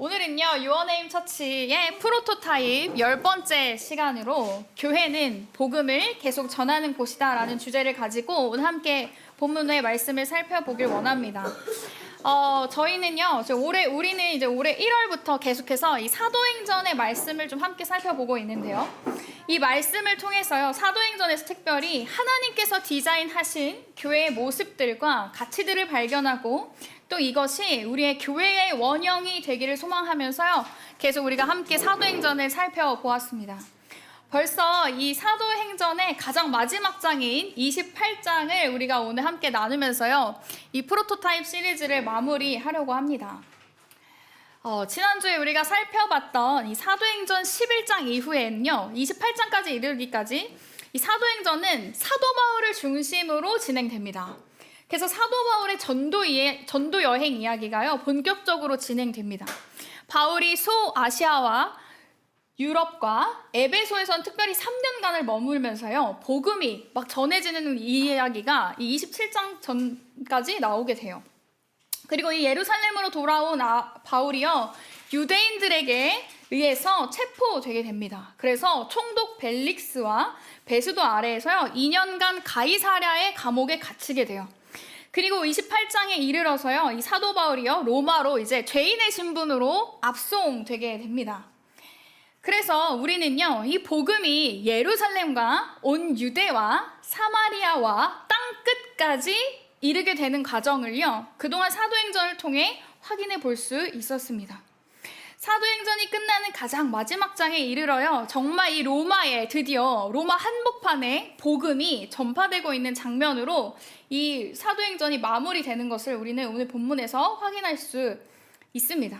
오늘은요, 유어네임 처치의 프로토타입 10번째 시간으로 교회는 복음을 계속 전하는 곳이다 라는 주제를 가지고 오늘 함께 본문의 말씀을 살펴보길 원합니다. 저희는요, 우리는 이제 올해 1월부터 계속해서 이 사도행전의 말씀을 좀 함께 살펴보고 있는데요. 이 말씀을 통해서요, 사도행전에서 특별히 하나님께서 디자인하신 교회의 모습들과 가치들을 발견하고 또 이것이 우리의 교회의 원형이 되기를 소망하면서요, 계속 우리가 함께 사도행전을 살펴보았습니다. 벌써 이 사도행전의 가장 마지막 장인 28장을 우리가 오늘 함께 나누면서요, 이 프로토타입 시리즈를 마무리하려고 합니다. 지난주에 우리가 살펴봤던 이 사도행전 11장 이후에는요, 28장까지 이르기까지 이 사도행전은 사도 바울을 중심으로 진행됩니다. 그래서 사도 바울의 전도 여행 이야기가요, 본격적으로 진행됩니다. 바울이 소아시아와 유럽과 에베소에선 특별히 3년간을 머물면서요, 복음이 막 전해지는 이 이야기가 이 27장 전까지 나오게 돼요. 그리고 이 예루살렘으로 돌아온 바울이요, 유대인들에게 의해서 체포되게 됩니다. 그래서 총독 벨릭스와 베수도 아래에서요, 2년간 가이사랴의 감옥에 갇히게 돼요. 그리고 28장에 이르러서요, 이 사도 바울이요, 로마로 이제 죄인의 신분으로 압송되게 됩니다. 그래서 우리는요, 이 복음이 예루살렘과 온 유대와 사마리아와 땅 끝까지 이르게 되는 과정을요, 그동안 사도행전을 통해 확인해 볼 수 있었습니다. 사도행전이 끝나는 가장 마지막 장에 이르러요, 정말 이 로마에 드디어 로마 한복판에 복음이 전파되고 있는 장면으로 이 사도행전이 마무리되는 것을 우리는 오늘 본문에서 확인할 수 있습니다.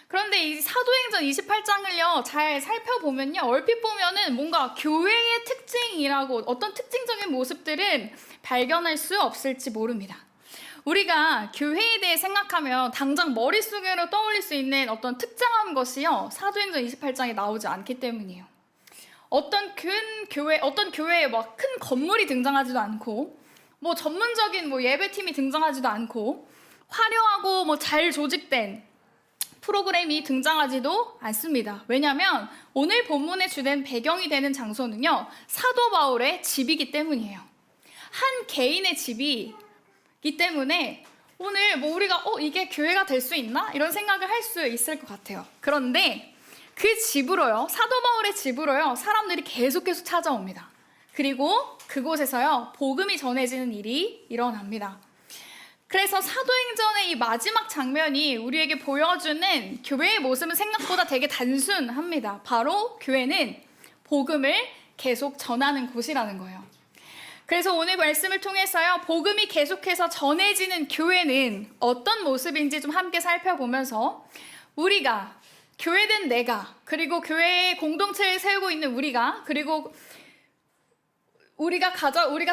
그런데 이 사도행전 28장을요, 잘 살펴보면요, 얼핏 보면은 뭔가 교회의 특징이라고 어떤 특징적인 모습들은 발견할 수 없을지 모릅니다. 우리가 교회에 대해 생각하면 당장 머릿속으로 떠올릴 수 있는 어떤 특정한 것이요, 사도행전 28장에 나오지 않기 때문이에요. 어떤 교회에 막 큰 건물이 등장하지도 않고, 뭐 전문적인 예배팀이 등장하지도 않고, 화려하고 잘 조직된 프로그램이 등장하지도 않습니다. 왜냐하면 오늘 본문의 주된 배경이 되는 장소는요, 사도 바울의 집이기 때문이에요. 한 개인의 집이기 때문에 오늘 우리가 이게 교회가 될 수 있나? 이런 생각을 할 수 있을 것 같아요. 그런데 그 집으로요, 사도 바울의 집으로요, 사람들이 계속 찾아옵니다. 그리고 그곳에서요, 복음이 전해지는 일이 일어납니다. 그래서 사도행전의 이 마지막 장면이 우리에게 보여주는 교회의 모습은 생각보다 되게 단순합니다. 바로 교회는 복음을 계속 전하는 곳이라는 거예요. 그래서 오늘 말씀을 통해서요, 복음이 계속해서 전해지는 교회는 어떤 모습인지 좀 함께 살펴보면서 우리가, 교회된 내가, 그리고 교회의 공동체를 세우고 있는 우리가, 그리고 우리가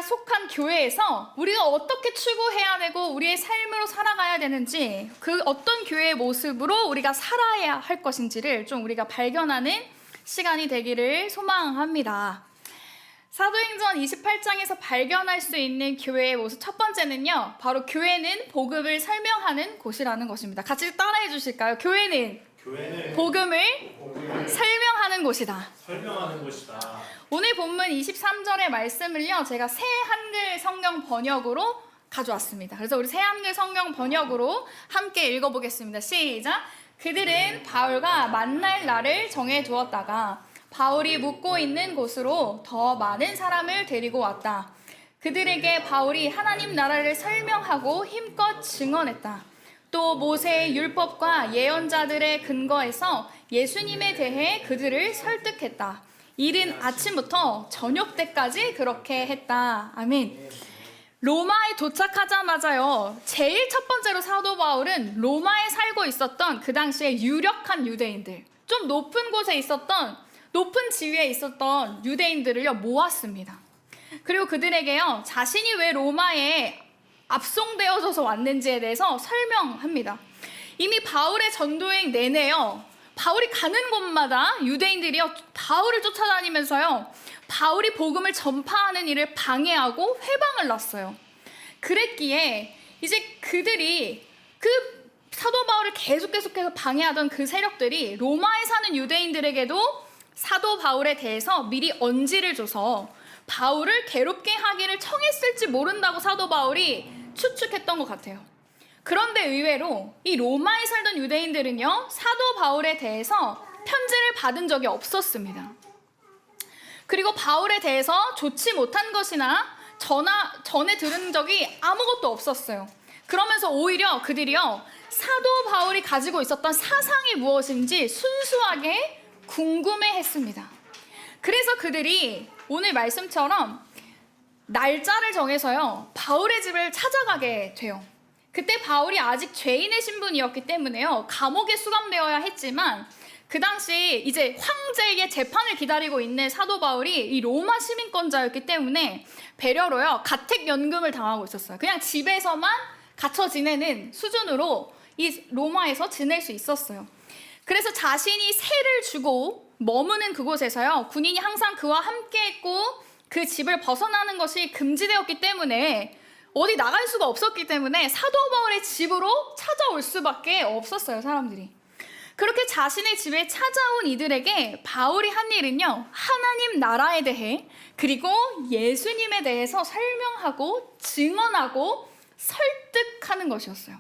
속한 교회에서 우리가 어떻게 추구해야 되고 우리의 삶으로 살아가야 되는지, 그 어떤 교회의 모습으로 우리가 살아야 할 것인지를 좀 우리가 발견하는 시간이 되기를 소망합니다. 사도행전 28장에서 발견할 수 있는 교회의 모습 첫 번째는요, 바로 교회는 복음을 설명하는 곳이라는 것입니다. 같이 따라해 주실까요? 교회는 복음을 설명하는 곳이다. 오늘 본문 23절의 말씀을요, 제가 새 한글 성경 번역으로 가져왔습니다. 그래서 우리 새 한글 성경 번역으로 함께 읽어보겠습니다. 시작! 그들은 바울과 만날 날을 정해두었다가 바울이 묵고 있는 곳으로 더 많은 사람을 데리고 왔다. 그들에게 바울이 하나님 나라를 설명하고 힘껏 증언했다. 또 모세의 율법과 예언자들의 근거에서 예수님에 대해 그들을 설득했다. 이른 아침부터 저녁 때까지 그렇게 했다. 아멘. 로마에 도착하자마자요, 제일 첫 번째로 사도 바울은 로마에 살고 있었던 그 당시에 유력한 유대인들, 좀 높은 곳에 있었던, 높은 지위에 있었던 유대인들을요, 모았습니다. 그리고 그들에게요, 자신이 왜 로마에 압송되어져서 왔는지에 대해서 설명합니다. 이미 바울의 전도행 내내요, 바울이 가는 곳마다 유대인들이요, 바울을 쫓아다니면서요, 바울이 복음을 전파하는 일을 방해하고 회방을 놨어요. 그랬기에 이제 그들이 그 사도 바울을 계속해서 방해하던 그 세력들이 로마에 사는 유대인들에게도 사도 바울에 대해서 미리 언지를 줘서 바울을 괴롭게 하기를 청했을지 모른다고 사도 바울이 추측했던 것 같아요. 그런데 의외로 이 로마에 살던 유대인들은요, 사도 바울에 대해서 편지를 받은 적이 없었습니다. 그리고 바울에 대해서 좋지 못한 것이나 전에 들은 적이 아무것도 없었어요. 그러면서 오히려 그들이요, 사도 바울이 가지고 있었던 사상이 무엇인지 순수하게 궁금해했습니다. 그래서 그들이 오늘 말씀처럼 날짜를 정해서요, 바울의 집을 찾아가게 돼요. 그때 바울이 아직 죄인의 신분이었기 때문에요, 감옥에 수감되어야 했지만 그 당시 이제 황제의 재판을 기다리고 있는 사도 바울이 이 로마 시민권자였기 때문에 배려로요, 가택연금을 당하고 있었어요. 그냥 집에서만 갇혀 지내는 수준으로 이 로마에서 지낼 수 있었어요. 그래서 자신이 세를 주고 머무는 그곳에서요, 군인이 항상 그와 함께했고 그 집을 벗어나는 것이 금지되었기 때문에 어디 나갈 수가 없었기 때문에 사도 바울의 집으로 찾아올 수밖에 없었어요, 사람들이. 그렇게 자신의 집에 찾아온 이들에게 바울이 한 일은요, 하나님 나라에 대해 그리고 예수님에 대해서 설명하고 증언하고 설득하는 것이었어요.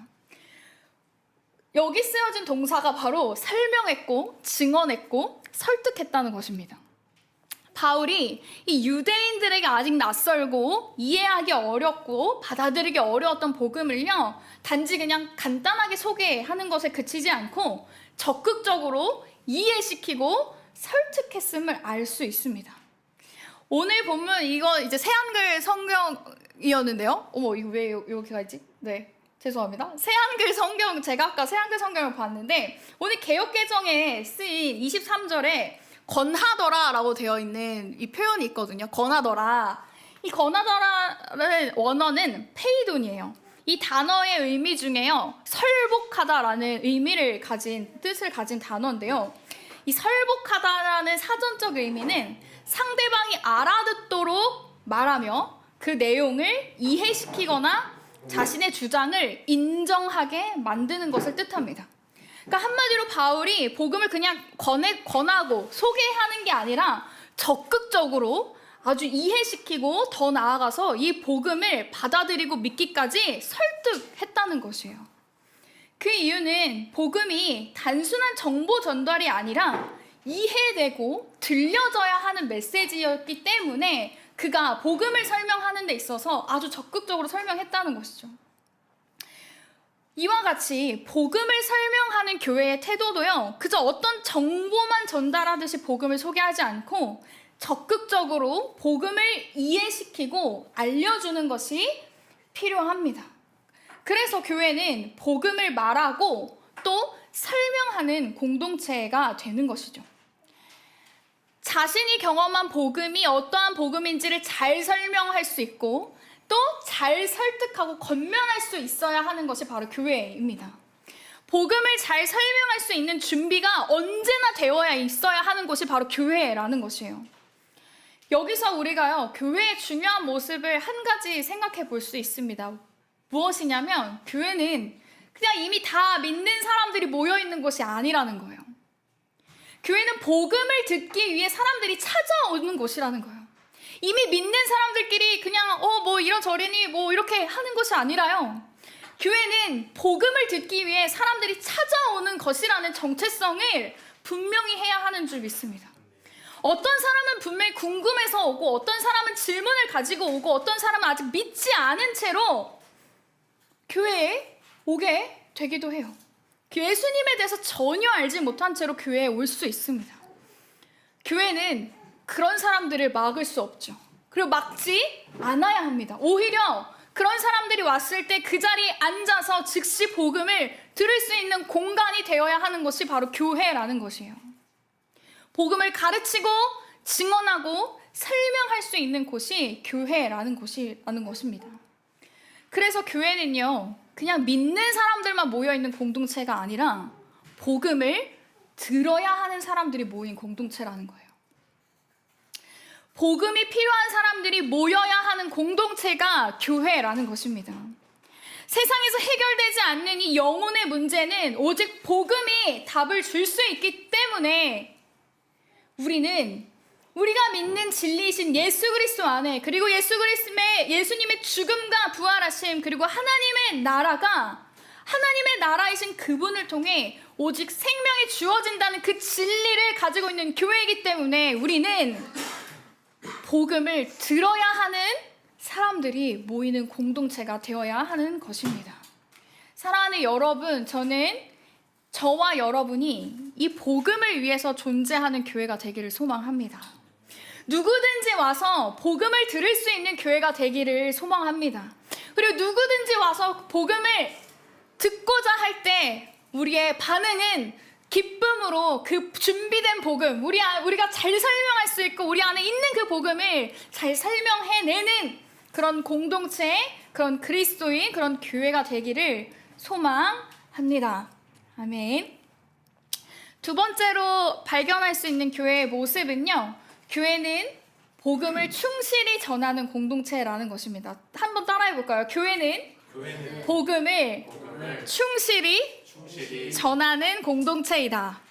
여기 쓰여진 동사가 바로 설명했고 증언했고 설득했다는 것입니다. 바울이 이 유대인들에게 아직 낯설고 이해하기 어렵고 받아들이기 어려웠던 복음을요, 단지 그냥 간단하게 소개하는 것에 그치지 않고 적극적으로 이해시키고 설득했음을 알 수 있습니다. 오늘 본문 이거 이제 새한글 성경이었는데요. 어머, 이거 왜 이렇게 가있지? 네, 죄송합니다. 새한글 성경, 제가 아까 새한글 성경을 봤는데 오늘 개역개정에 쓰인 23절에 권하더라라고 되어 있는 이 표현이 있거든요. 권하더라. 이 권하더라의 원어는 페이돈이에요. 이 단어의 의미 중에요, 설복하다라는 의미를 뜻을 가진 단어인데요. 이 설복하다라는 사전적 의미는 상대방이 알아듣도록 말하며 그 내용을 이해시키거나 자신의 주장을 인정하게 만드는 것을 뜻합니다. 그러니까 한마디로 바울이 복음을 그냥 권하고 소개하는 게 아니라 적극적으로 아주 이해시키고 더 나아가서 이 복음을 받아들이고 믿기까지 설득했다는 것이에요. 그 이유는 복음이 단순한 정보 전달이 아니라 이해되고 들려져야 하는 메시지였기 때문에 그가 복음을 설명하는 데 있어서 아주 적극적으로 설명했다는 것이죠. 이와 같이 복음을 설명하는 교회의 태도도요, 그저 어떤 정보만 전달하듯이 복음을 소개하지 않고 적극적으로 복음을 이해시키고 알려주는 것이 필요합니다. 그래서 교회는 복음을 말하고 또 설명하는 공동체가 되는 것이죠. 자신이 경험한 복음이 어떠한 복음인지를 잘 설명할 수 있고 또 잘 설득하고 권면할 수 있어야 하는 것이 바로 교회입니다. 복음을 잘 설명할 수 있는 준비가 언제나 되어야 있어야 하는 곳이 바로 교회라는 것이에요. 여기서 우리가요, 교회의 중요한 모습을 한 가지 생각해 볼 수 있습니다. 무엇이냐면 교회는 그냥 이미 다 믿는 사람들이 모여 있는 곳이 아니라는 거예요. 교회는 복음을 듣기 위해 사람들이 찾아오는 곳이라는 거예요. 이미 믿는 사람들끼리 그냥 뭐 이런저러니 뭐 이렇게 하는 것이 아니라요, 교회는 복음을 듣기 위해 사람들이 찾아오는 것이라는 정체성을 분명히 해야 하는 줄 믿습니다. 어떤 사람은 분명히 궁금해서 오고 어떤 사람은 질문을 가지고 오고 어떤 사람은 아직 믿지 않은 채로 교회에 오게 되기도 해요. 예수님에 대해서 전혀 알지 못한 채로 교회에 올 수 있습니다. 교회는 그런 사람들을 막을 수 없죠. 그리고 막지 않아야 합니다. 오히려 그런 사람들이 왔을 때 그 자리에 앉아서 즉시 복음을 들을 수 있는 공간이 되어야 하는 것이 바로 교회라는 것이에요. 복음을 가르치고 증언하고 설명할 수 있는 곳이 교회라는 것입니다. 그래서 교회는요, 그냥 믿는 사람들만 모여있는 공동체가 아니라 복음을 들어야 하는 사람들이 모인 공동체라는 거예요. 복음이 필요한 사람들이 모여야 하는 공동체가 교회라는 것입니다. 세상에서 해결되지 않는 이 영혼의 문제는 오직 복음이 답을 줄 수 있기 때문에 우리가 믿는 진리이신 예수 그리스도 안에, 그리고 예수님의 죽음과 부활하심, 그리고 하나님의 나라이신 그분을 통해 오직 생명이 주어진다는 그 진리를 가지고 있는 교회이기 때문에 우리는 복음을 들어야 하는 사람들이 모이는 공동체가 되어야 하는 것입니다. 사랑하는 여러분, 저와 여러분이 이 복음을 위해서 존재하는 교회가 되기를 소망합니다. 누구든지 와서 복음을 들을 수 있는 교회가 되기를 소망합니다. 그리고 누구든지 와서 복음을 듣고자 할 때 우리의 반응은 기쁨으로 그 준비된 복음, 우리가 잘 설명할 수 있고 우리 안에 있는 그 복음을 잘 설명해내는 그런 공동체, 그런 그리스도인, 그런 교회가 되기를 소망합니다. 아멘. 두 번째로 발견할 수 있는 교회의 모습은요, 교회는 복음을 충실히 전하는 공동체라는 것입니다. 한번 따라해 볼까요? 교회는 복음을 충실히 전하는 공동체이다.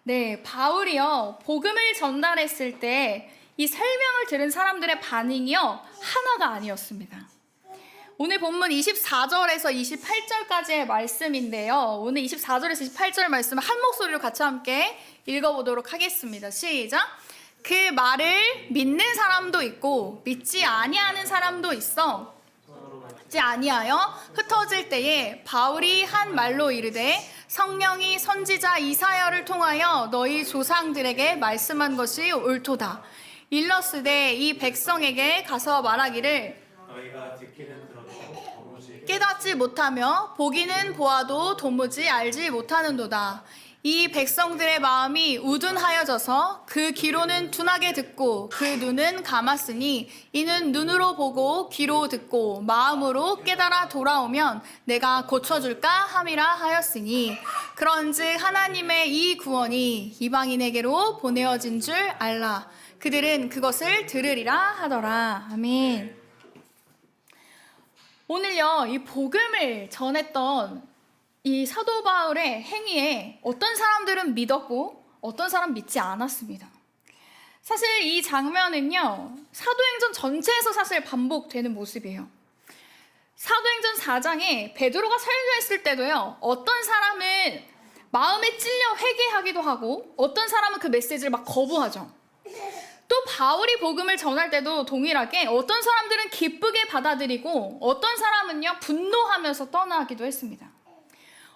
네, 바울이요, 복음을 전달했을 때 이 설명을 들은 사람들의 반응이요, 하나가 아니었습니다. 오늘 본문 24절에서 28절까지의 말씀인데요. 오늘 24절에서 28절 말씀을 한 목소리로 같이 함께 읽어보도록 하겠습니다. 시작! 그 말을 믿는 사람도 있고 믿지 아니하는 사람도 있어. 믿지 아니하여 흩어질 때에 바울이 한 말로 이르되 성령이 선지자 이사야를 통하여 너희 조상들에게 말씀한 것이 옳도다. 일러스되 이 백성에게 가서 말하기를 너희가 듣기는 들어도 깨닫지 못하며 보기는 보아도 도무지 알지 못하는도다. 이 백성들의 마음이 우둔하여져서 그 귀로는 둔하게 듣고 그 눈은 감았으니 이는 눈으로 보고 귀로 듣고 마음으로 깨달아 돌아오면 내가 고쳐줄까 함이라 하였으니 그런즉 하나님의 이 구원이 이방인에게로 보내어진 줄 알라. 그들은 그것을 들으리라 하더라. 아멘. 오늘요, 이 복음을 전했던 이 사도 바울의 행위에 어떤 사람들은 믿었고 어떤 사람은 믿지 않았습니다. 사실 이 장면은요, 사도행전 전체에서 사실 반복되는 모습이에요. 사도행전 4장에 베드로가 설교했을 때도요, 어떤 사람은 마음에 찔려 회개하기도 하고 어떤 사람은 그 메시지를 막 거부하죠. 또 바울이 복음을 전할 때도 동일하게 어떤 사람들은 기쁘게 받아들이고 어떤 사람은요, 분노하면서 떠나기도 했습니다.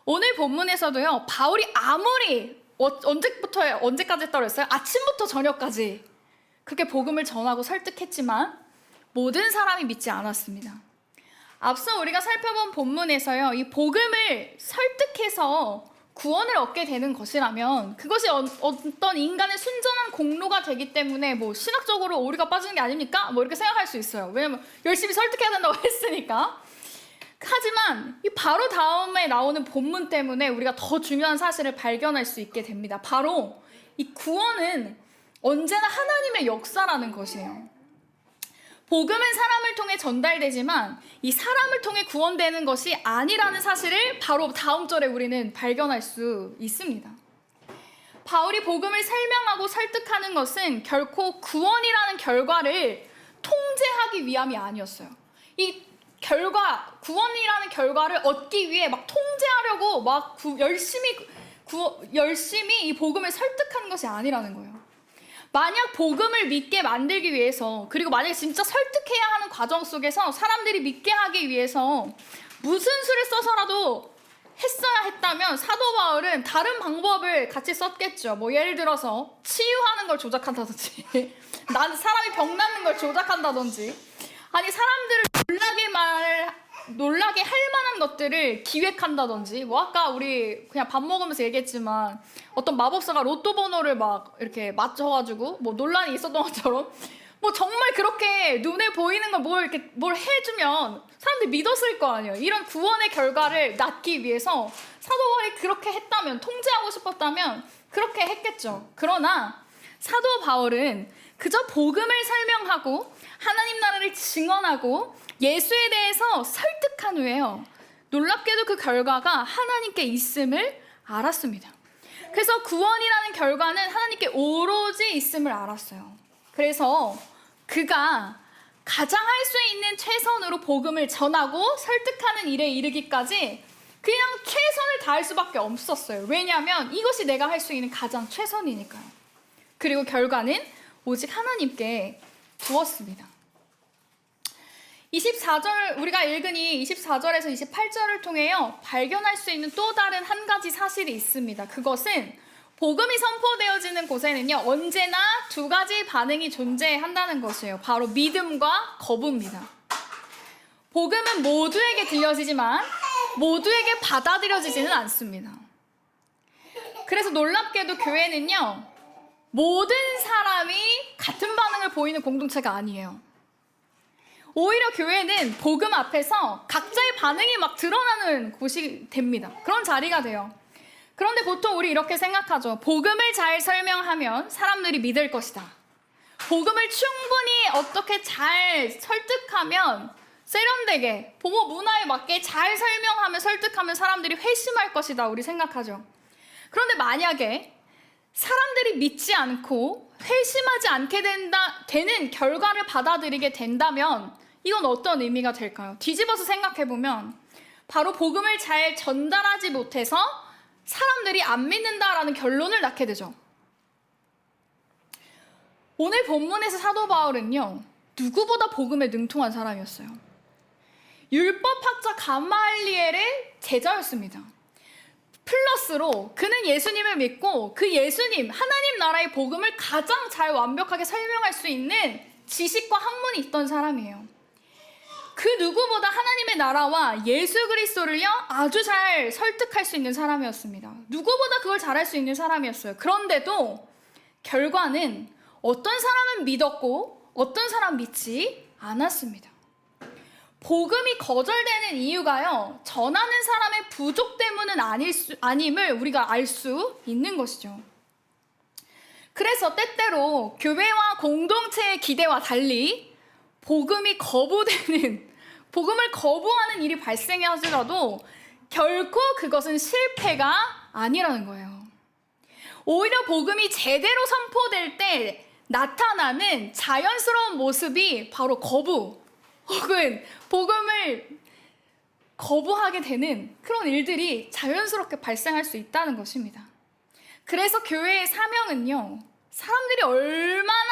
오늘 본문에서도요, 바울이 아무리 언제까지 했다고 했어요? 아침부터 저녁까지 그렇게 복음을 전하고 설득했지만 모든 사람이 믿지 않았습니다. 앞서 우리가 살펴본 본문에서요, 이 복음을 설득해서 구원을 얻게 되는 것이라면 그것이 어떤 인간의 순전한 공로가 되기 때문에 뭐 신학적으로 오류가 빠지는 게 아닙니까? 뭐 이렇게 생각할 수 있어요. 왜냐면 열심히 설득해야 된다고 했으니까. 하지만 이 바로 다음에 나오는 본문 때문에 우리가 더 중요한 사실을 발견할 수 있게 됩니다. 바로 이 구원은 언제나 하나님의 역사라는 것이에요. 복음은 사람을 통해 전달되지만 이 사람을 통해 구원되는 것이 아니라는 사실을 바로 다음 절에 우리는 발견할 수 있습니다. 바울이 복음을 설명하고 설득하는 것은 결코 구원이라는 결과를 통제하기 위함이 아니었어요. 이 구원이라는 결과를 얻기 위해 막 통제하려고 막 열심히 이 복음을 설득하는 것이 아니라는 거예요. 만약 복음을 믿게 만들기 위해서, 그리고 만약에 진짜 설득해야 하는 과정 속에서 사람들이 믿게 하기 위해서 무슨 수를 써서라도 했어야 했다면 사도 바울은 다른 방법을 같이 썼겠죠. 뭐 예를 들어서 치유하는 걸 조작한다든지 사람이 병 낫는 걸 조작한다든지, 아니 사람들을 놀라게 할 만한 것들을 기획한다든지, 뭐 아까 우리 그냥 밥 먹으면서 얘기했지만 어떤 마법사가 로또 번호를 막 이렇게 맞춰가지고 뭐 논란이 있었던 것처럼 뭐 정말 그렇게 눈에 보이는 걸 뭘 해주면 사람들이 믿었을 거 아니에요. 이런 구원의 결과를 낳기 위해서 사도 바울이 그렇게 했다면, 통제하고 싶었다면 그렇게 했겠죠. 그러나 사도 바울은 그저 복음을 설명하고 하나님 나라를 증언하고 예수에 대해서 설득한 후에요. 놀랍게도 그 결과가 하나님께 있음을 알았습니다. 그래서 구원이라는 결과는 하나님께 오로지 있음을 알았어요. 그래서 그가 가장 할 수 있는 최선으로 복음을 전하고 설득하는 일에 이르기까지 그냥 최선을 다할 수밖에 없었어요. 왜냐하면 이것이 내가 할 수 있는 가장 최선이니까요. 그리고 결과는 오직 하나님께 두었습니다. 24절, 우리가 읽은 이 24절에서 28절을 통해요, 발견할 수 있는 또 다른 한 가지 사실이 있습니다. 그것은 복음이 선포되어지는 곳에는요, 언제나 두 가지 반응이 존재한다는 것이에요. 바로 믿음과 거부입니다. 복음은 모두에게 들려지지만 모두에게 받아들여지지는 않습니다. 그래서 놀랍게도 교회는요, 모든 사람이 같은 반응을 보이는 공동체가 아니에요. 오히려 교회는 복음 앞에서 각자의 반응이 막 드러나는 곳이 됩니다. 그런 자리가 돼요. 그런데 보통 우리 이렇게 생각하죠. 복음을 잘 설명하면 사람들이 믿을 것이다. 복음을 충분히 어떻게 잘 설득하면, 세련되게 보고 문화에 맞게 잘 설명하면, 설득하면 사람들이 회심할 것이다, 우리 생각하죠. 그런데 만약에 사람들이 믿지 않고 회심하지 않게 되는 결과를 받아들이게 된다면 이건 어떤 의미가 될까요? 뒤집어서 생각해보면 바로 복음을 잘 전달하지 못해서 사람들이 안 믿는다라는 결론을 낳게 되죠. 오늘 본문에서 사도 바울은요, 누구보다 복음에 능통한 사람이었어요. 율법학자 가말리엘의 제자였습니다. 플러스로 그는 예수님을 믿고 그 예수님, 하나님 나라의 복음을 가장 잘 완벽하게 설명할 수 있는 지식과 학문이 있던 사람이에요. 그 누구보다 하나님의 나라와 예수 그리스도를요, 아주 잘 설득할 수 있는 사람이었습니다. 누구보다 그걸 잘할 수 있는 사람이었어요. 그런데도 결과는 어떤 사람은 믿었고 어떤 사람 믿지 않았습니다. 복음이 거절되는 이유가요, 전하는 사람의 부족 때문은 아님을 우리가 알 수 있는 것이죠. 그래서 때때로 교회와 공동체의 기대와 달리 복음을 거부하는 일이 발생하더라도 결코 그것은 실패가 아니라는 거예요. 오히려 복음이 제대로 선포될 때 나타나는 자연스러운 모습이 바로 거부, 혹은 복음을 거부하게 되는 그런 일들이 자연스럽게 발생할 수 있다는 것입니다. 그래서 교회의 사명은요, 사람들이 얼마나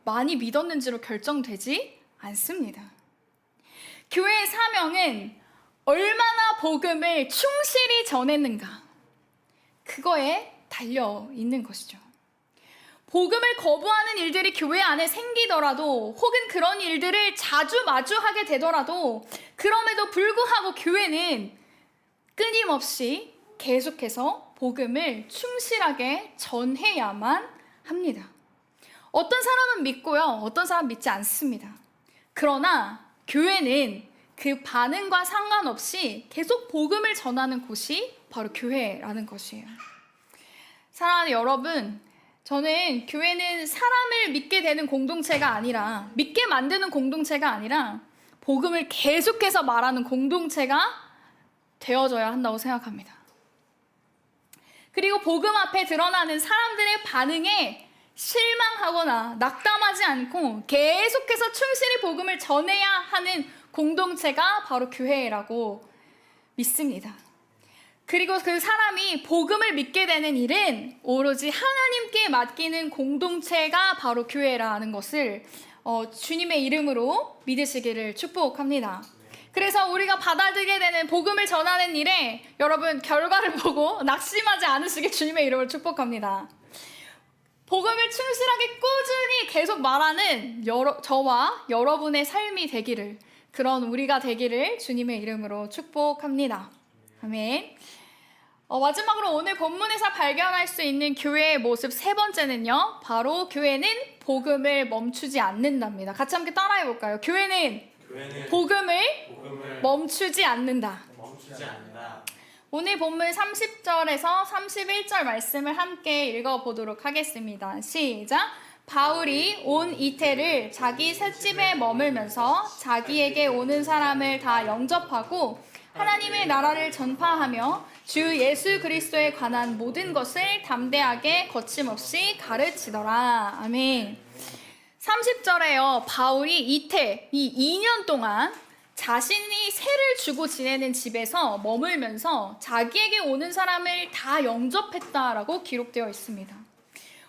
많이 믿었는지로 결정되지 않습니다. 교회의 사명은 얼마나 복음을 충실히 전했는가, 그거에 달려 있는 것이죠. 복음을 거부하는 일들이 교회 안에 생기더라도, 혹은 그런 일들을 자주 마주하게 되더라도, 그럼에도 불구하고 교회는 끊임없이 계속해서 복음을 충실하게 전해야만 합니다. 어떤 사람은 믿고요, 어떤 사람은 믿지 않습니다. 그러나 교회는 그 반응과 상관없이 계속 복음을 전하는 곳이 바로 교회라는 것이에요. 사랑하는 여러분, 저는 교회는 사람을 믿게 되는 공동체가 아니라, 믿게 만드는 공동체가 아니라 복음을 계속해서 말하는 공동체가 되어져야 한다고 생각합니다. 그리고 복음 앞에 드러나는 사람들의 반응에 실망하거나 낙담하지 않고 계속해서 충실히 복음을 전해야 하는 공동체가 바로 교회라고 믿습니다. 그리고 그 사람이 복음을 믿게 되는 일은 오로지 하나님께 맡기는 공동체가 바로 교회라는 것을 주님의 이름으로 믿으시기를 축복합니다. 그래서 우리가 받아들이게 되는 복음을 전하는 일에 여러분 결과를 보고 낙심하지 않으시길 주님의 이름으로 축복합니다. 복음을 충실하게 꾸준히 계속 말하는 저와 여러분의 삶이 되기를, 그런 우리가 되기를 주님의 이름으로 축복합니다. 아멘. 마지막으로 오늘 본문에서 발견할 수 있는 교회의 모습 세 번째는요, 바로 교회는 복음을 멈추지 않는답니다. 같이 함께 따라해 볼까요? 교회는 복음을 멈추지 않는다. 오늘 본문 30절에서 31절 말씀을 함께 읽어보도록 하겠습니다. 시작! 바울이 온 이태를 자기 셋집에 머물면서 자기에게 오는 사람을 다 영접하고 하나님의 나라를 전파하며 주 예수 그리스도에 관한 모든 것을 담대하게 거침없이 가르치더라. 아멘. 30절에요. 바울이 이태, 이 2년 동안 자신이 세를 주고 지내는 집에서 머물면서 자기에게 오는 사람을 다 영접했다라고 기록되어 있습니다.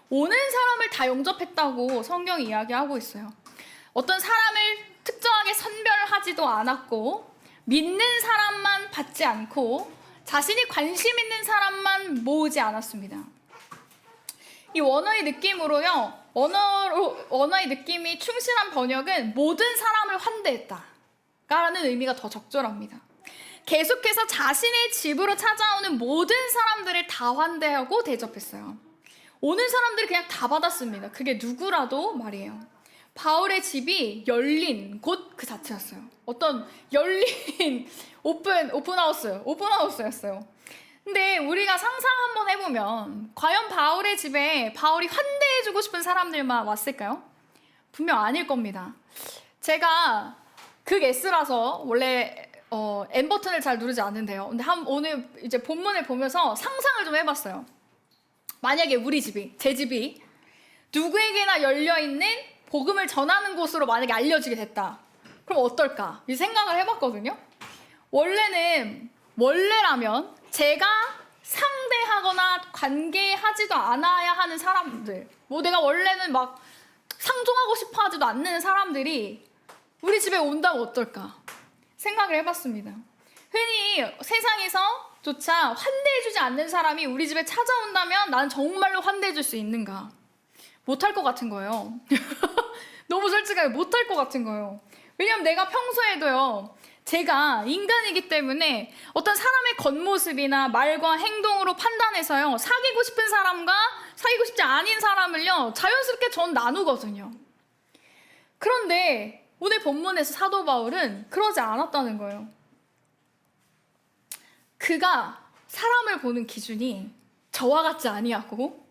오는 사람을 다 영접했다고 성경이 이야기하고 있어요. 어떤 사람을 특정하게 선별하지도 않았고 믿는 사람만 받지 않고 자신이 관심 있는 사람만 모으지 않았습니다. 이 원어의 느낌으로요. 원어의 느낌이 충실한 번역은 모든 사람을 환대했다 라는 의미가 더 적절합니다. 계속해서 자신의 집으로 찾아오는 모든 사람들을 다 환대하고 대접했어요. 오는 사람들이 그냥 다 받았습니다. 그게 누구라도 말이에요. 바울의 집이 열린 곳 그 자체였어요. 어떤 열린 오픈하우스였어요. 근데 우리가 상상 한번 해보면 과연 바울의 집에 바울이 환대해주고 싶은 사람들만 왔을까요? 분명 아닐 겁니다. 제가 극S라서 원래 N 버튼을 잘 누르지 않는데요. 근데 오늘 이제 본문을 보면서 상상을 좀 해봤어요. 만약에 우리 집이, 제 집이 누구에게나 열려있는 복음을 전하는 곳으로 만약에 알려지게 됐다. 그럼 어떨까? 이 생각을 해봤거든요. 원래라면 제가 상대하거나 관계하지도 않아야 하는 사람들, 내가 원래는 막 상종하고 싶어 하지도 않는 사람들이 우리 집에 온다면 어떨까? 생각을 해봤습니다. 흔히 세상에서조차 환대해주지 않는 사람이 우리 집에 찾아온다면 난 정말로 환대해줄 수 있는가? 못할 것 같은 거예요. 너무 솔직하게 못할 것 같은 거예요. 왜냐면 내가 평소에도요, 제가 인간이기 때문에 어떤 사람의 겉모습이나 말과 행동으로 판단해서요, 사귀고 싶은 사람과 사귀고 싶지 않은 사람을요, 자연스럽게 전 나누거든요. 그런데 오늘 본문에서 사도 바울은 그러지 않았다는 거예요. 그가 사람을 보는 기준이 저와 같지 아니하고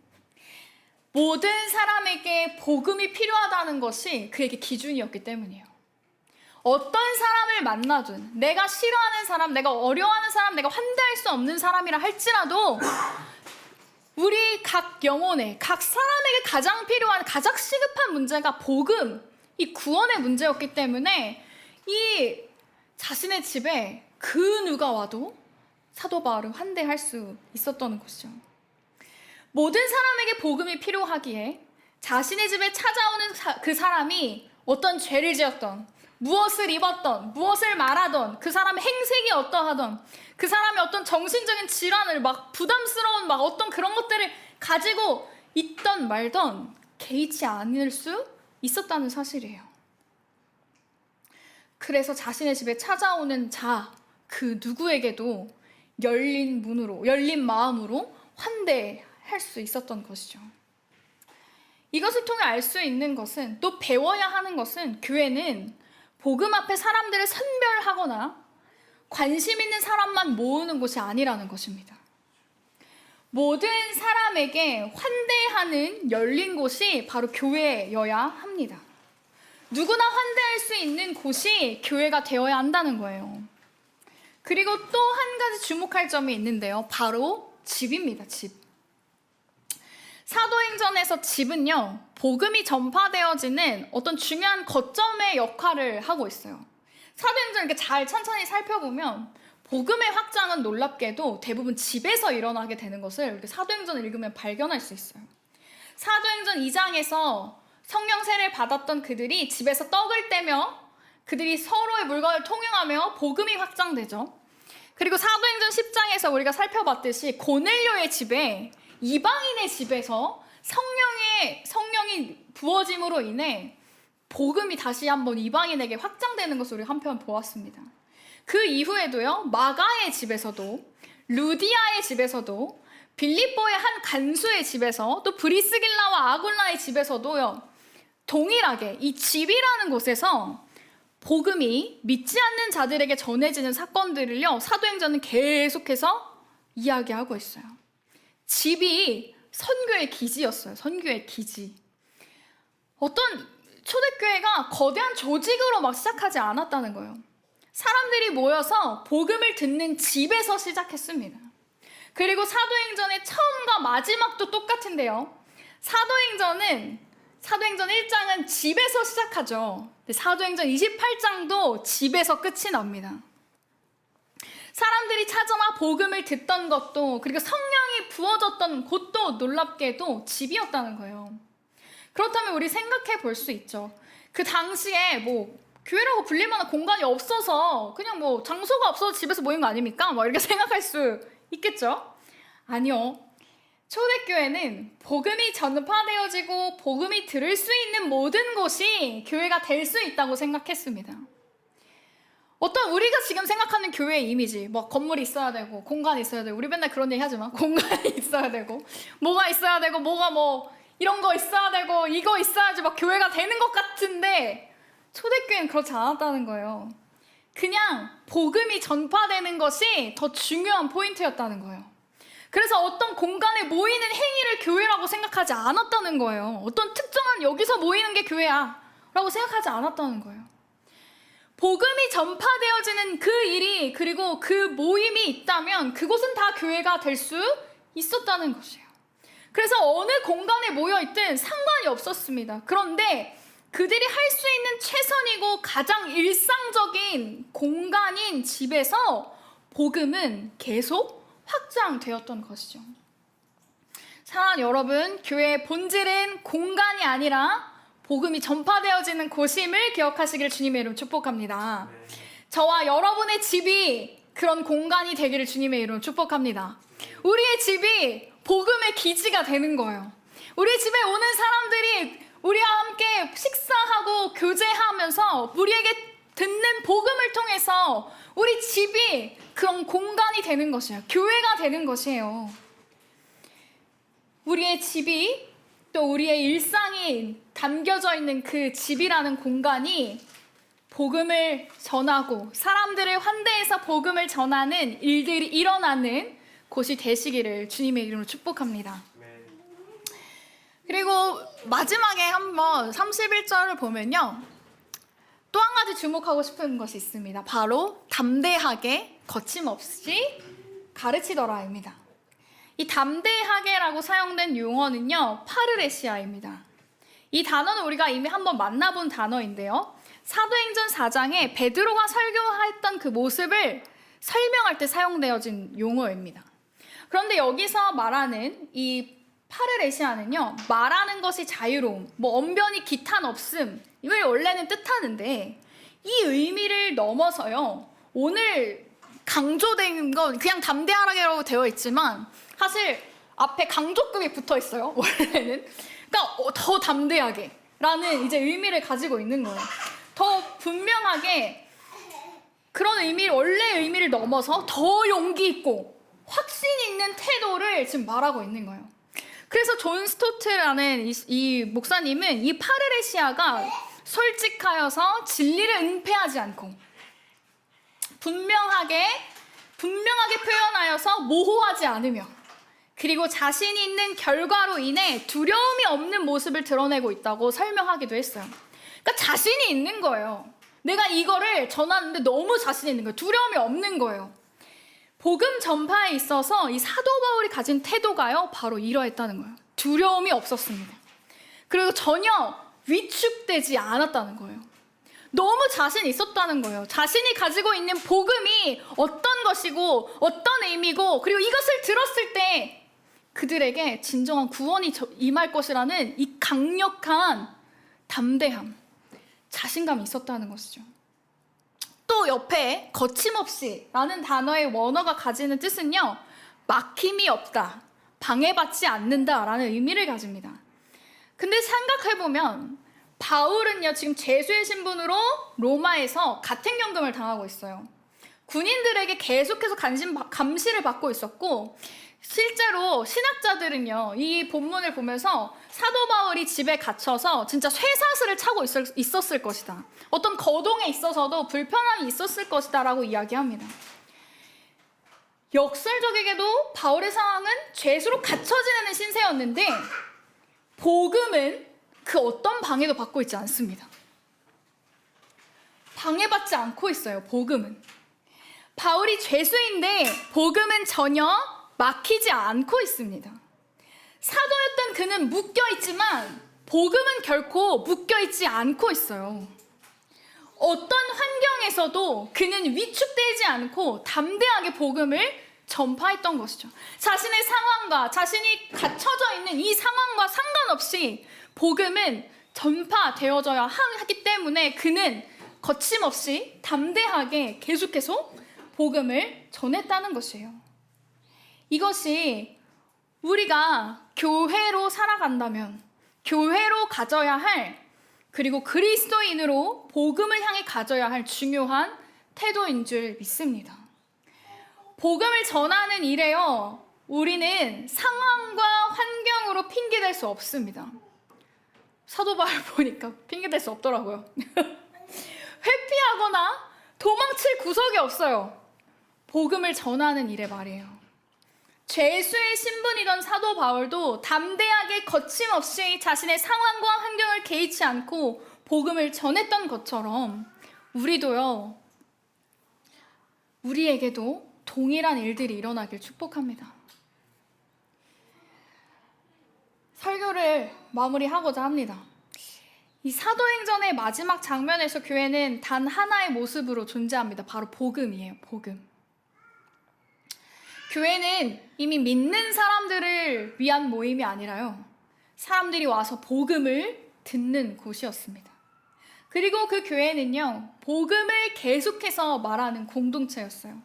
모든 사람에게 복음이 필요하다는 것이 그에게 기준이었기 때문이에요. 어떤 사람을 만나든 내가 싫어하는 사람, 내가 어려워하는 사람, 내가 환대할 수 없는 사람이라 할지라도 우리 각 영혼에, 각 사람에게 가장 필요한, 가장 시급한 문제가 복음, 이 구원의 문제였기 때문에 이 자신의 집에 그 누가 와도 사도 바울을 환대할 수 있었던 것이죠. 모든 사람에게 복음이 필요하기에 자신의 집에 찾아오는 그 사람이 어떤 죄를 지었던, 무엇을 입었던, 무엇을 말하던, 그 사람의 행색이 어떠하던, 그 사람의 어떤 정신적인 질환을 막 부담스러운 막 어떤 그런 것들을 가지고 있던 말던 개의치 않을 수 있었다는 사실이에요. 그래서 자신의 집에 찾아오는 그 누구에게도 열린 문으로, 열린 마음으로 환대할 수 있었던 것이죠. 이것을 통해 알 수 있는 것은, 또 배워야 하는 것은, 교회는 복음 앞에 사람들을 선별하거나 관심 있는 사람만 모으는 곳이 아니라는 것입니다. 모든 사람에게 환대하는 열린 곳이 바로 교회여야 합니다. 누구나 환대할 수 있는 곳이 교회가 되어야 한다는 거예요. 그리고 또 한 가지 주목할 점이 있는데요. 바로 집입니다. 집. 사도행전에서 집은요, 복음이 전파되어지는 어떤 중요한 거점의 역할을 하고 있어요. 사도행전 이렇게 잘 천천히 살펴보면 복음의 확장은 놀랍게도 대부분 집에서 일어나게 되는 것을 이렇게 사도행전을 읽으면 발견할 수 있어요. 사도행전 2장에서 성령 세례를 받았던 그들이 집에서 떡을 떼며 그들이 서로의 물건을 통용하며 복음이 확장되죠. 그리고 사도행전 10장에서 우리가 살펴봤듯이 고넬료의 집에, 이방인의 집에서 성령이 부어짐으로 인해 복음이 다시 한번 이방인에게 확장되는 것을 우리 한편 보았습니다. 그 이후에도요, 마가의 집에서도, 루디아의 집에서도, 빌립보의 한 간수의 집에서, 또 브리스길라와 아굴라의 집에서도요, 동일하게 이 집이라는 곳에서 복음이 믿지 않는 자들에게 전해지는 사건들을요, 사도행전은 계속해서 이야기하고 있어요. 집이 선교의 기지였어요. 선교의 기지. 어떤 초대교회가 거대한 조직으로 막 시작하지 않았다는 거예요. 사람들이 모여서 복음을 듣는 집에서 시작했습니다. 그리고 사도행전의 처음과 마지막도 똑같은데요. 사도행전 1장은 집에서 시작하죠. 사도행전 28장도 집에서 끝이 납니다. 사람들이 찾아와 복음을 듣던 것도, 그리고 성령이 부어졌던 곳도 놀랍게도 집이었다는 거예요. 그렇다면 우리 생각해 볼 수 있죠. 그 당시에 뭐 교회라고 불릴 만한 공간이 없어서 그냥 뭐 장소가 없어서 집에서 모인 거 아닙니까? 뭐 이렇게 생각할 수 있겠죠? 아니요. 초대교회는 복음이 전파되어지고 복음이 들을 수 있는 모든 곳이 교회가 될 수 있다고 생각했습니다. 어떤 우리가 지금 생각하는 교회의 이미지, 뭐 건물이 있어야 되고 공간이 있어야 되고, 우리 맨날 그런 얘기 하지만 공간이 있어야 되고 뭐가 있어야 되고 뭐가 뭐 이런 거 있어야 되고 이거 있어야지 막 교회가 되는 것 같은데, 초대교회는 그렇지 않았다는 거예요. 그냥 복음이 전파되는 것이 더 중요한 포인트였다는 거예요. 그래서 어떤 공간에 모이는 행위를 교회라고 생각하지 않았다는 거예요. 어떤 특정한 여기서 모이는 게 교회야 라고 생각하지 않았다는 거예요. 복음이 전파되어지는 그 일이, 그리고 그 모임이 있다면 그곳은 다 교회가 될 수 있었다는 것이에요. 그래서 어느 공간에 모여있든 상관이 없었습니다. 그런데 그들이 할 수 있는 최선이고 가장 일상적인 공간인 집에서 복음은 계속 확장되었던 것이죠. 사랑하는 여러분, 교회의 본질은 공간이 아니라 복음이 전파되어지는 곳임을 기억하시기를 주님의 이름으로 축복합니다. 저와 여러분의 집이 그런 공간이 되기를 주님의 이름으로 축복합니다. 우리의 집이 복음의 기지가 되는 거예요. 우리 집에 오는 사람들이 우리와 함께 식사하고 교제하면서 우리에게 듣는 복음을 통해서 우리 집이 그런 공간이 되는 것이에요. 교회가 되는 것이에요. 우리의 집이, 또 우리의 일상이 담겨져 있는 그 집이라는 공간이 복음을 전하고 사람들을 환대해서 복음을 전하는 일들이 일어나는 곳이 되시기를 주님의 이름으로 축복합니다. 그리고 마지막에 한번 31절을 보면요, 또 한 가지 주목하고 싶은 것이 있습니다. 바로 담대하게 거침없이 가르치더라입니다. 이 담대하게라고 사용된 용어는요, 파르레시아입니다. 이 단어는 우리가 이미 한번 만나본 단어인데요, 사도행전 4장에 베드로가 설교했던 그 모습을 설명할 때 사용되어진 용어입니다. 그런데 여기서 말하는 이 파르레시아는요, 말하는 것이 자유로움, 뭐 언변이 기탄 없음, 이걸 원래는 뜻하는데 이 의미를 넘어서요, 오늘 강조된 건 그냥 담대하게라고 되어 있지만 사실 앞에 강조급이 붙어 있어요, 원래는. 그러니까 더 담대하게 라는 이제 의미를 가지고 있는 거예요. 더 분명하게 그런 의미를, 원래 의미를 넘어서 더 용기 있고 확신 있는 태도를 지금 말하고 있는 거예요. 그래서 존 스토트라는 이 목사님은 이 파르레시아가 솔직하여서 진리를 은폐하지 않고 분명하게 표현하여서 모호하지 않으며, 그리고 자신이 있는 결과로 인해 두려움이 없는 모습을 드러내고 있다고 설명하기도 했어요. 그러니까 자신이 있는 거예요. 내가 이거를 전하는데 너무 자신이 있는 거예요. 두려움이 없는 거예요. 복음 전파에 있어서 이 사도 바울이 가진 태도가요, 바로 이러했다는 거예요. 두려움이 없었습니다. 그리고 전혀 위축되지 않았다는 거예요. 너무 자신 있었다는 거예요. 자신이 가지고 있는 복음이 어떤 것이고 어떤 의미고, 그리고 이것을 들었을 때 그들에게 진정한 구원이 임할 것이라는 이 강력한 담대함, 자신감이 있었다는 것이죠. 또 옆에 거침없이 라는 단어의 원어가 가지는 뜻은요, 막힘이 없다, 방해받지 않는다 라는 의미를 가집니다. 근데 생각해보면 바울은요, 지금 죄수의 신분으로 로마에서 가택연금을 당하고 있어요. 군인들에게 계속해서 감시를 받고 있었고, 실제로 신학자들은요, 이 본문을 보면서 사도 바울이 집에 갇혀서 진짜 쇠사슬을 차고 있었을 것이다, 어떤 거동에 있어서도 불편함이 있었을 것이다 라고 이야기합니다. 역설적이게도 바울의 상황은 죄수로 갇혀 지내는 신세였는데 복음은 그 어떤 방해도 받고 있지 않습니다. 방해받지 않고 있어요. 복음은. 바울이 죄수인데 복음은 전혀 막히지 않고 있습니다. 사도였던 그는 묶여있지만 복음은 결코 묶여있지 않고 있어요. 어떤 환경에서도 그는 위축되지 않고 담대하게 복음을 전파했던 것이죠. 자신의 상황과 자신이 갇혀져 있는 이 상황과 상관없이 복음은 전파되어져야 하기 때문에 그는 거침없이 담대하게 계속해서 복음을 전했다는 것이에요. 이것이 우리가 교회로 살아간다면, 교회로 가져야 할, 그리고 그리스도인으로 복음을 향해 가져야 할 중요한 태도인 줄 믿습니다. 복음을 전하는 일에요, 우리는 상황과 환경으로 핑계댈 수 없습니다. 사도 바울 보니까 핑계댈 수 없더라고요. 회피하거나 도망칠 구석이 없어요. 복음을 전하는 일에 말이에요. 죄수의 신분이던 사도 바울도 담대하게 거침없이 자신의 상황과 환경을 개의치 않고 복음을 전했던 것처럼 우리도요, 우리에게도 동일한 일들이 일어나길 축복합니다. 설교를 마무리하고자 합니다. 이 사도행전의 마지막 장면에서 교회는 단 하나의 모습으로 존재합니다. 바로 복음이에요. 복음. 교회는 이미 믿는 사람들을 위한 모임이 아니라요, 사람들이 와서 복음을 듣는 곳이었습니다. 그리고 그 교회는요, 복음을 계속해서 말하는 공동체였어요.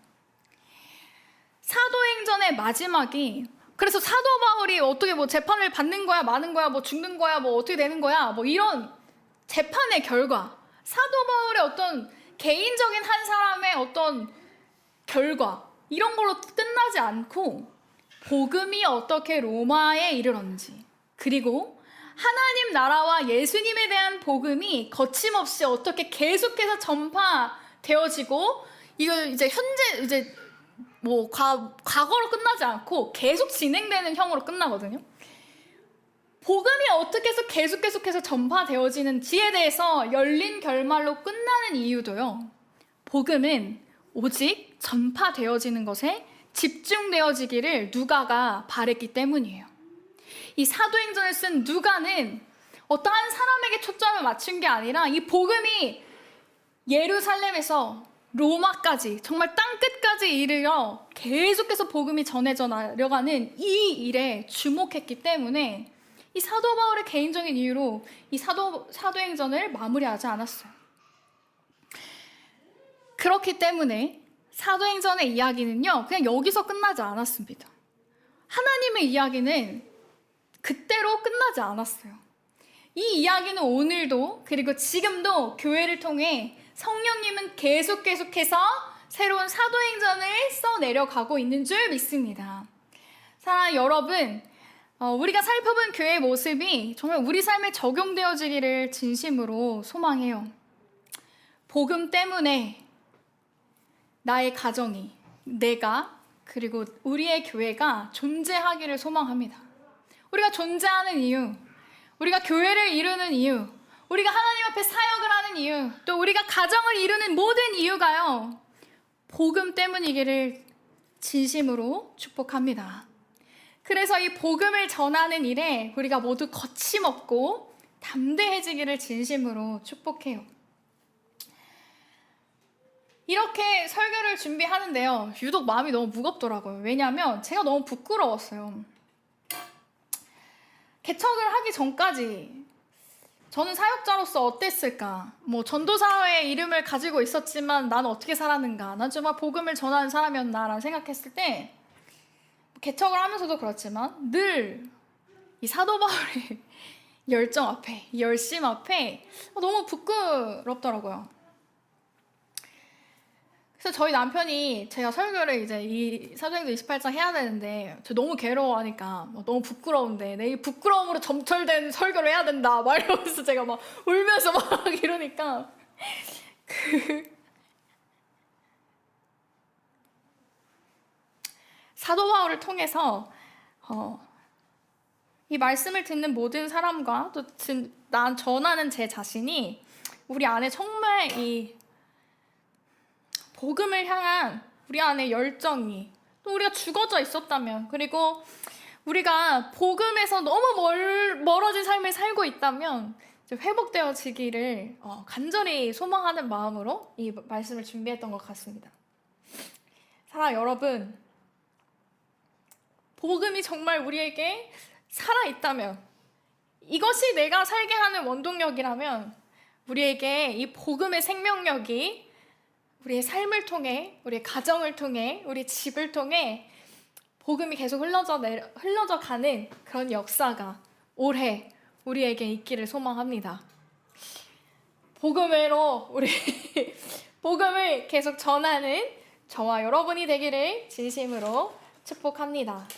사도행전의 마지막이, 그래서 사도 바울이 어떻게 뭐 재판을 받는 거야, 마는 거야, 뭐 죽는 거야, 뭐 어떻게 되는 거야, 뭐 이런 재판의 결과, 사도 바울의 어떤 개인적인 한 사람의 어떤 결과, 이런 걸로 끝나지 않고 복음이 어떻게 로마에 이르렀는지, 그리고 하나님 나라와 예수님에 대한 복음이 거침없이 어떻게 계속해서 전파되어지고, 이걸 이제 현재 이제 뭐 과거로 끝나지 않고 계속 진행되는 형으로 끝나거든요. 복음이 어떻게 해서 계속해서 전파되어지는지에 대해서 열린 결말로 끝나는 이유도요, 복음은 오직 전파되어지는 것에 집중되어지기를 누가가 바랬기 때문이에요. 이 사도행전을 쓴 누가는 어떠한 사람에게 초점을 맞춘 게 아니라 이 복음이 예루살렘에서 로마까지, 정말 땅끝까지 이르러 계속해서 복음이 전해져 나려가는 이 일에 주목했기 때문에 이 사도 바울의 개인적인 이유로 이 사도행전을 마무리하지 않았어요. 그렇기 때문에 사도행전의 이야기는요, 그냥 여기서 끝나지 않았습니다. 하나님의 이야기는 그때로 끝나지 않았어요. 이 이야기는 오늘도, 그리고 지금도 교회를 통해 성령님은 계속해서 새로운 사도행전을 써내려가고 있는 줄 믿습니다. 사랑하는 여러분, 우리가 살펴본 교회의 모습이 정말 우리 삶에 적용되어지기를 진심으로 소망해요. 복음 때문에 나의 가정이, 내가, 그리고 우리의 교회가 존재하기를 소망합니다. 우리가 존재하는 이유, 우리가 교회를 이루는 이유, 우리가 하나님 앞에 사역을 하는 이유, 또 우리가 가정을 이루는 모든 이유가요, 복음 때문이기를 진심으로 축복합니다. 그래서 이 복음을 전하는 일에 우리가 모두 거침없고 담대해지기를 진심으로 축복해요. 이렇게 설교를 준비하는데요, 유독 마음이 너무 무겁더라고요. 왜냐하면 제가 너무 부끄러웠어요. 개척을 하기 전까지 저는 사역자로서 어땠을까? 뭐 전도사회의 이름을 가지고 있었지만 나는 어떻게 살았는가? 난 정말 복음을 전하는 사람이었나라는 생각했을 때, 개척을 하면서도 그렇지만 늘 이 사도 바울의 열정 앞에, 이 열심 앞에 너무 부끄럽더라고요. 그래서 저희 남편이 제가 설교를 이제 이 사도행전 28장 해야 되는데 저 너무 괴로워하니까 너무 부끄러운데 내 이 부끄러움으로 점철된 설교를 해야 된다 막 이러면서 제가 막 울면서 막 이러니까 사도 바울을 통해서 이 말씀을 듣는 모든 사람과 또 난 전하는 제 자신이 우리 안에 정말 이 복음을 향한 우리 안에 열정이, 또 우리가 죽어져 있었다면, 그리고 우리가 복음에서 너무 멀어진 삶을 살고 있다면 이제 회복되어지기를 간절히 소망하는 마음으로 이 말씀을 준비했던 것 같습니다. 사랑 여러분, 복음이 정말 우리에게 살아있다면, 이것이 내가 살게 하는 원동력이라면, 우리에게 이 복음의 생명력이 우리의 삶을 통해, 우리의 가정을 통해, 우리 집을 통해 복음이 계속 흘러져 가는 그런 역사가 올해 우리에게 있기를 소망합니다. 복음으로 우리 복음을 계속 전하는 저와 여러분이 되기를 진심으로 축복합니다.